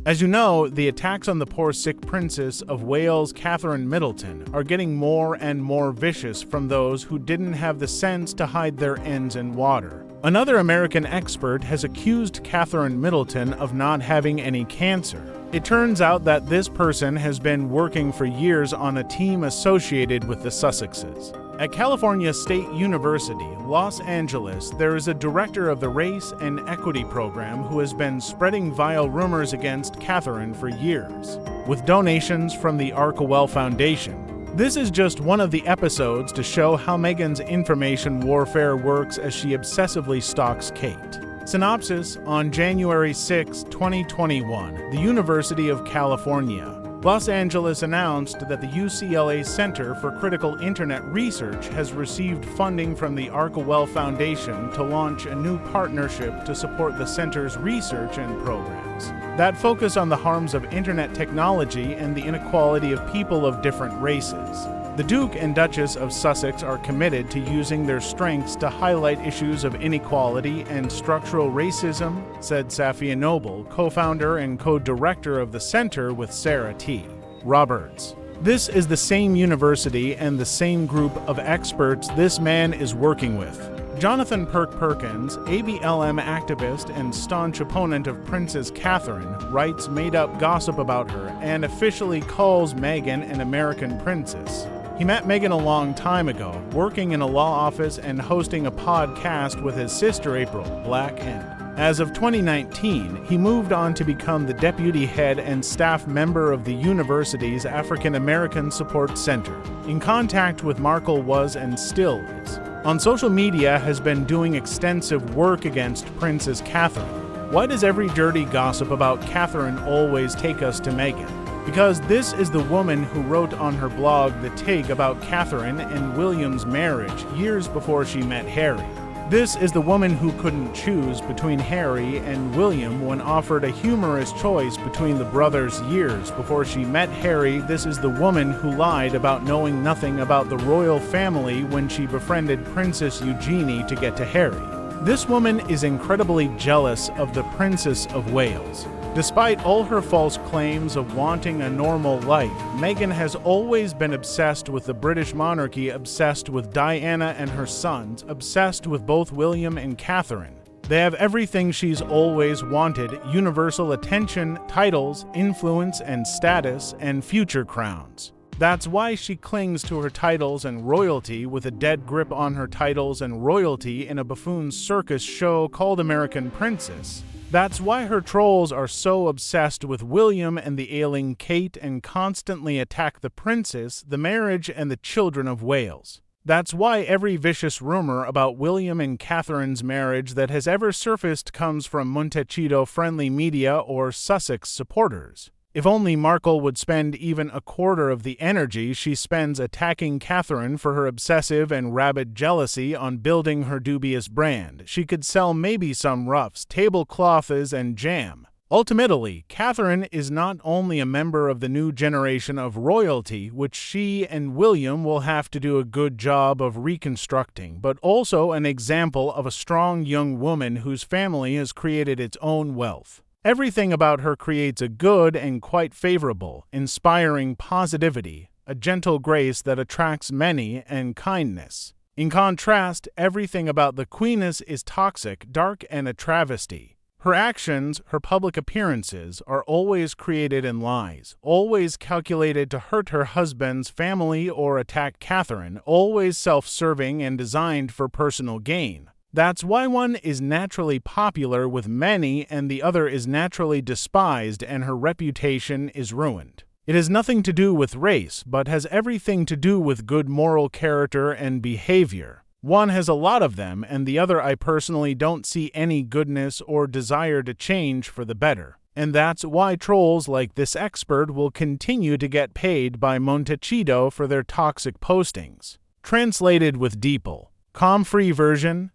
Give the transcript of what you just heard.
As you know, the attacks on the poor sick princess of Wales Katherine Middleton are getting more and more vicious from those who didn't have the sense to hide their ends in water. Another American expert has accused Catherine Middleton of not having any cancer. It turns out that this person has been working for years on a team associated with the Sussexes. At California State University, Los Angeles, there is a director of the Race and Equity program who has been spreading vile rumors against Catherine for years, with donations from the Archewell Foundation. This is just one of the episodes to show how Meghan's information warfare works as she obsessively stalks Kate. Synopsis: on January 6, 2021, the University of California, Los Angeles announced that the UCLA Center for Critical Internet Research has received funding from the Archewell Foundation to launch a new partnership to support the center's research and programs that focus on the harms of internet technology and the inequality of people of different races. The Duke and Duchess of Sussex are committed to using their strengths to highlight issues of inequality and structural racism, said Safia Noble, co-founder and co-director of the center with Sarah T. Roberts. This is the same university and the same group of experts this man is working with. Jonathan Perkins, ABLM activist and staunch opponent of Princess Catherine, writes made-up gossip about her and officially calls Meghan an American princess. He met Meghan a long time ago, working in a law office and hosting a podcast with his sister April, Black and. As of 2019, he moved on to become the deputy head and staff member of the university's African American Support Center. In contact with Markle was and still is. On social media has been doing extensive work against Princess Catherine. Why does every dirty gossip about Catherine always take us to Meghan? Because this is the woman who wrote on her blog The Take about Catherine and William's marriage years before she met Harry. This is the woman who couldn't choose between Harry and William when offered a humorous choice between the brothers years before she met Harry. This is the woman who lied about knowing nothing about the royal family when she befriended Princess Eugenie to get to Harry. This woman is incredibly jealous of the Princess of Wales. Despite all her false claims of wanting a normal life, Meghan has always been obsessed with the British monarchy, obsessed with Diana and her sons, obsessed with both William and Catherine. They have everything she's always wanted: universal attention, titles, influence and status, and future crowns. That's why she clings to her titles and royalty with a dead grip on her titles and royalty in a buffoon circus show called American Princess. That's why her trolls are so obsessed with William and the ailing Kate and constantly attack the princess, the marriage, and the children of Wales. That's why every vicious rumor about William and Catherine's marriage that has ever surfaced comes from Montecito-friendly media or Sussex supporters. If only Markle would spend even a quarter of the energy she spends attacking Catherine for her obsessive and rabid jealousy on building her dubious brand, she could sell maybe some ruffs, tablecloths, and jam. Ultimately, Catherine is not only a member of the new generation of royalty, which she and William will have to do a good job of reconstructing, but also an example of a strong young woman whose family has created its own wealth. Everything about her creates a good and quite favorable, inspiring positivity, a gentle grace that attracts many, and kindness. In contrast, everything about the Queeness is toxic, dark, and a travesty. Her actions, her public appearances, are always created in lies, always calculated to hurt her husband's family or attack Catherine, always self-serving and designed for personal gain. That's why one is naturally popular with many and the other is naturally despised, and her reputation is ruined. It has nothing to do with race, but has everything to do with good moral character and behavior. One has a lot of them, and the other I personally don't see any goodness or desire to change for the better. And that's why trolls like this expert will continue to get paid by Montecito for their toxic postings. Translated with DeepL. Com free version,